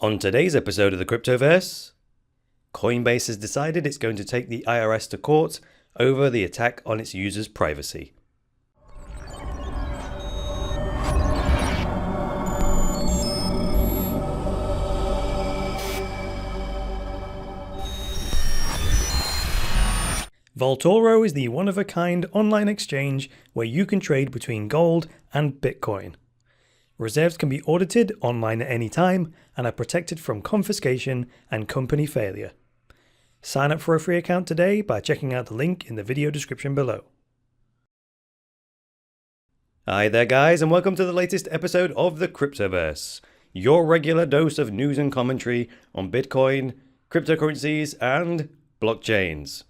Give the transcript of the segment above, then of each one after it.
On today's episode of the Cryptoverse, Coinbase has decided it's going to take the IRS to court over the attack on its users' privacy. Vaultoro is the one-of-a-kind online exchange where you can trade between gold and Bitcoin. Reserves can be audited online at any time and are protected from confiscation and company failure. Sign up for a free account today by checking out the link in the video description below. Hi there guys, and welcome to the latest episode of the Cryptoverse, your regular dose of news and commentary on Bitcoin, cryptocurrencies and blockchains.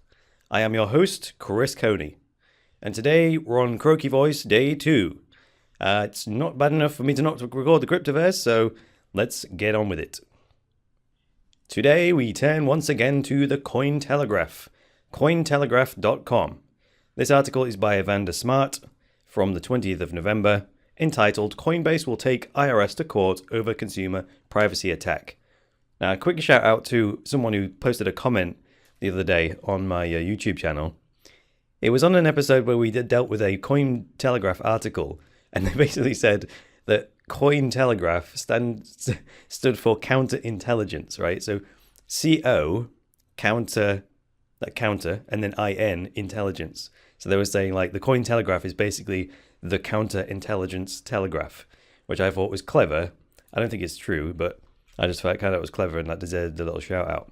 I am your host, Chris Coney, and today we're on Croaky Voice Day 2. It's not bad enough for me to not record the Cryptoverse, so let's get on with it. Today we turn once again to the Cointelegraph, cointelegraph.com. This article is by Evander Smart from the 20th of November, entitled Coinbase will take IRS to court over consumer privacy attack. Now, a quick shout out to someone who posted a comment the other day on my YouTube channel. It was on an episode where we dealt with a Cointelegraph article, and they basically said that Cointelegraph stood for counterintelligence, right? So CO, counter, and then IN, intelligence. So they were saying like the Cointelegraph is basically the counterintelligence telegraph, which I thought was clever. I don't think it's true, but I just felt kind of it was clever and that deserved a little shout out.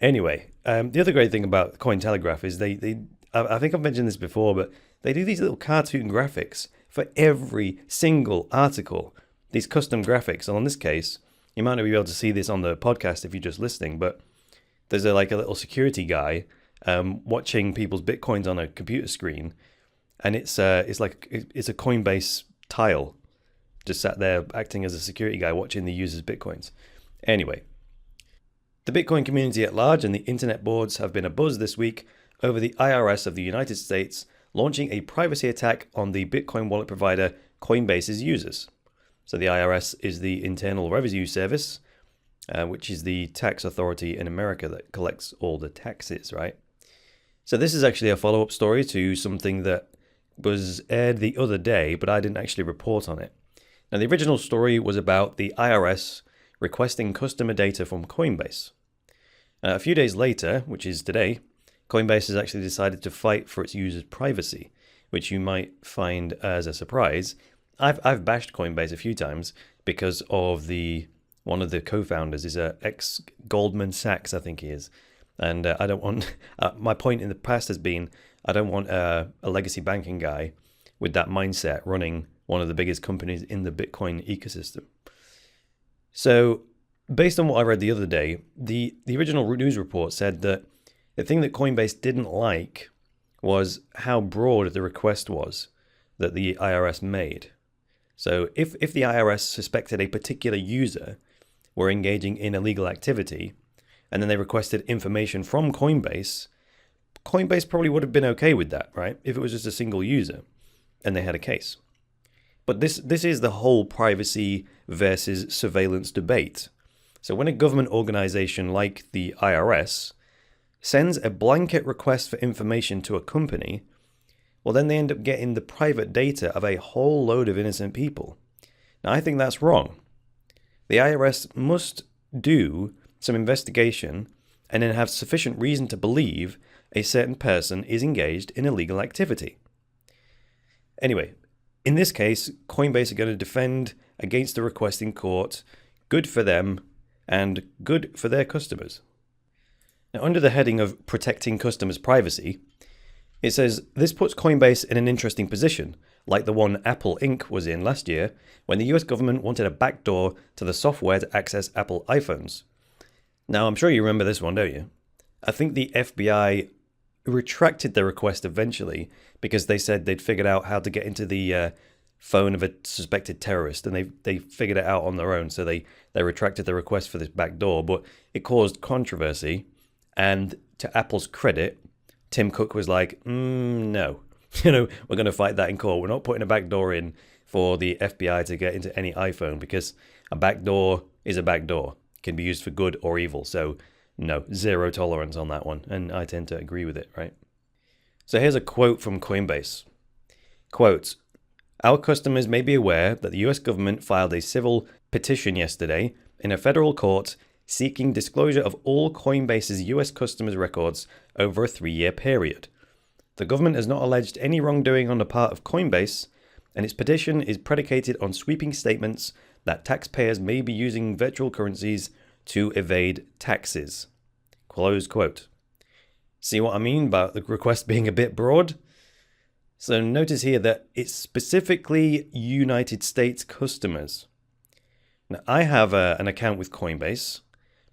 Anyway, the other great thing about Cointelegraph is I think I've mentioned this before, but they do these little cartoon graphics for every single article, these custom graphics. And on this case, you might not be able to see this on the podcast if you're just listening, but there's a little security guy watching people's Bitcoins on a computer screen, and it's a Coinbase tile just sat there acting as a security guy watching the users' Bitcoins. Anyway, the Bitcoin community at large and the internet boards have been abuzz this week over the IRS of the United States launching a privacy attack on the Bitcoin wallet provider Coinbase's users. So the IRS is the Internal Revenue Service, which is the tax authority in America that collects all the taxes, right? So this is actually a follow-up story to something that was aired the other day, but I didn't actually report on it. Now, the original story was about the IRS requesting customer data from Coinbase. A few days later, which is today, Coinbase has actually decided to fight for its users' privacy, which you might find as a surprise. I've bashed Coinbase a few times because of one of the co-founders is a ex-Goldman Sachs, I think he is. And I don't want, my point in the past has been, I don't want a legacy banking guy with that mindset running one of the biggest companies in the Bitcoin ecosystem. So based on what I read the other day, the original news report said that the thing that Coinbase didn't like was how broad the request was that the IRS made. So if the IRS suspected a particular user were engaging in illegal activity, and then they requested information from Coinbase, Coinbase probably would have been okay with that, right? If it was just a single user and they had a case. But this is the whole privacy versus surveillance debate. So when a government organization like the IRS sends a blanket request for information to a company, well, then they end up getting the private data of a whole load of innocent people. Now, I think that's wrong. The IRS must do some investigation and then have sufficient reason to believe a certain person is engaged in illegal activity. Anyway, in this case, Coinbase are going to defend against the request in court. Good for them and good for their customers. Now, under the heading of protecting customers' privacy, it says this puts Coinbase in an interesting position, like the one Apple Inc. was in last year when the US government wanted a backdoor to the software to access Apple iPhones. Now, I'm sure you remember this one, don't you? I think the FBI retracted their request eventually because they said they'd figured out how to get into the phone of a suspected terrorist, and they figured it out on their own, so they retracted the request for this backdoor, but it caused controversy. And to Apple's credit, Tim Cook was like, no, we're going to fight that in court. We're not putting a backdoor in for the FBI to get into any iPhone because a backdoor is a backdoor. It can be used for good or evil. So no, zero tolerance on that one. And I tend to agree with it, right? So here's a quote from Coinbase. Quote, "Our customers may be aware that the US government filed a civil petition yesterday in a federal court seeking disclosure of all Coinbase's US customers' records over a 3-year period. The government has not alleged any wrongdoing on the part of Coinbase, and its petition is predicated on sweeping statements that taxpayers may be using virtual currencies to evade taxes." Close quote. See what I mean about the request being a bit broad? So notice here that it's specifically United States customers. Now, I have an account with Coinbase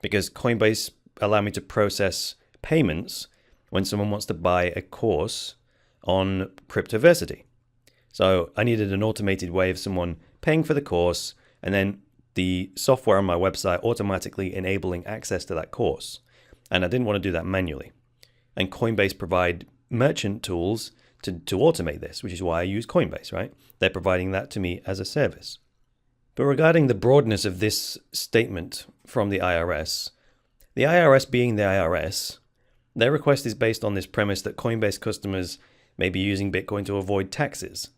because Coinbase allow me to process payments when someone wants to buy a course on Cryptoversity. So I needed an automated way of someone paying for the course and then the software on my website automatically enabling access to that course. And I didn't want to do that manually. And Coinbase provide merchant tools to automate this, which is why I use Coinbase, right? They're providing that to me as a service. But regarding the broadness of this statement from the IRS being the IRS, their request is based on this premise that Coinbase customers may be using Bitcoin to avoid taxes.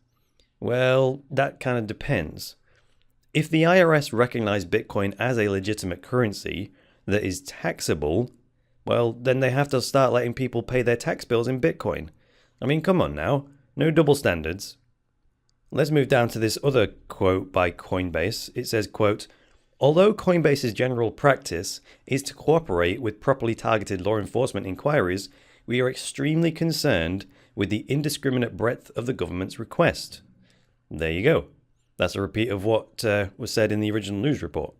Well, that kind of depends. If the IRS recognize Bitcoin as a legitimate currency that is taxable, well, then they have to start letting people pay their tax bills in Bitcoin. I mean, come on now, no double standards. Let's move down to this other quote by Coinbase. It says, quote, "Although Coinbase's general practice is to cooperate with properly targeted law enforcement inquiries, we are extremely concerned with the indiscriminate breadth of the government's request." There you go. That's a repeat of what was said in the original news report.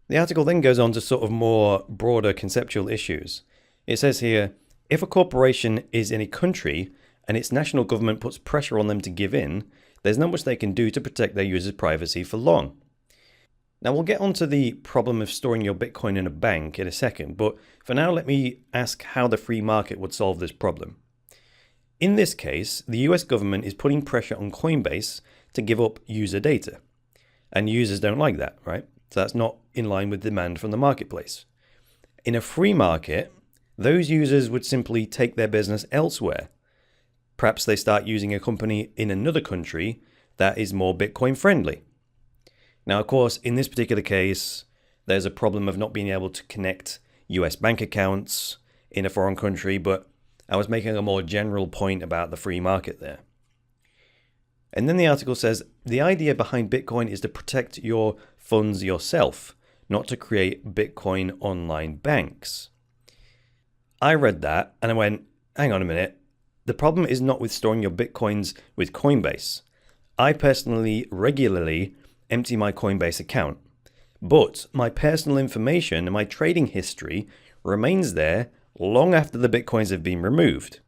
The article then goes on to sort of more broader conceptual issues. It says here, if a corporation is in a country and its national government puts pressure on them to give in, there's not much they can do to protect their users' privacy for long. Now we'll get onto the problem of storing your Bitcoin in a bank in a second, but for now let me ask how the free market would solve this problem. In this case, the US government is putting pressure on Coinbase to give up user data. And users don't like that, right? So that's not in line with demand from the marketplace. In a free market, those users would simply take their business elsewhere. Perhaps they start using a company in another country that is more Bitcoin friendly. Now, of course, in this particular case, there's a problem of not being able to connect US bank accounts in a foreign country, but I was making a more general point about the free market there. And then the article says, the idea behind Bitcoin is to protect your funds yourself, not to create Bitcoin online banks. I read that and I went, hang on a minute. The problem is not with storing your Bitcoins with Coinbase. I personally regularly empty my Coinbase account, but my personal information and my trading history remains there long after the Bitcoins have been removed,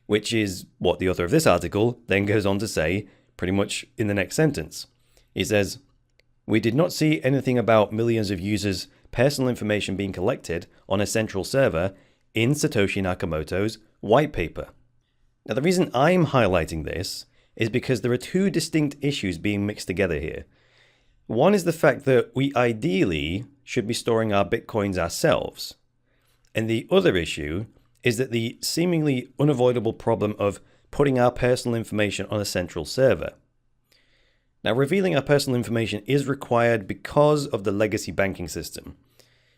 which is what the author of this article then goes on to say pretty much in the next sentence. He says, "We did not see anything about millions of users' personal information being collected on a central server in Satoshi Nakamoto's white paper." Now, the reason I'm highlighting this is because there are two distinct issues being mixed together here. One is the fact that we ideally should be storing our Bitcoins ourselves. And the other issue is that the seemingly unavoidable problem of putting our personal information on a central server. Now, revealing our personal information is required because of the legacy banking system.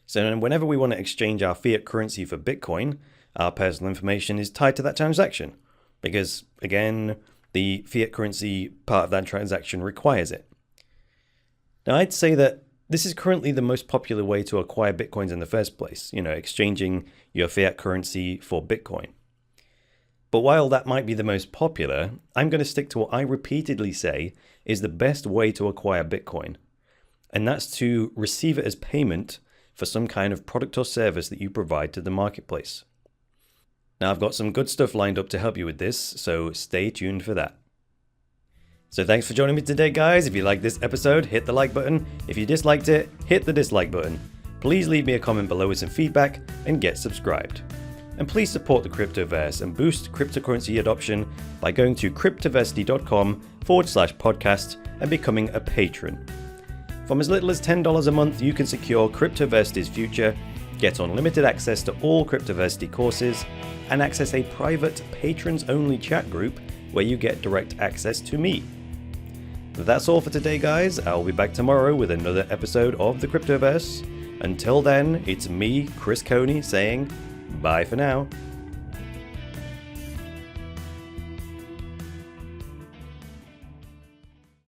So whenever we want to exchange our fiat currency for Bitcoin, our personal information is tied to that transaction because, again, the fiat currency part of that transaction requires it. Now, I'd say that this is currently the most popular way to acquire Bitcoins in the first place, exchanging your fiat currency for Bitcoin. But while that might be the most popular, I'm going to stick to what I repeatedly say is the best way to acquire Bitcoin. And that's to receive it as payment for some kind of product or service that you provide to the marketplace. Now, I've got some good stuff lined up to help you with this, so stay tuned for that. So thanks for joining me today, guys. If you liked this episode, hit the like button. If you disliked it, hit the dislike button. Please leave me a comment below with some feedback and get subscribed. And please support the Cryptoverse and boost cryptocurrency adoption by going to cryptoversity.com/podcast and becoming a patron. From as little as $10 a month, you can secure Cryptoversity's future, get unlimited access to all Cryptoversity courses, and access a private patrons-only chat group where you get direct access to me. That's all for today, guys. I'll be back tomorrow with another episode of the Cryptoverse. Until then, it's me, Chris Coney, saying bye for now.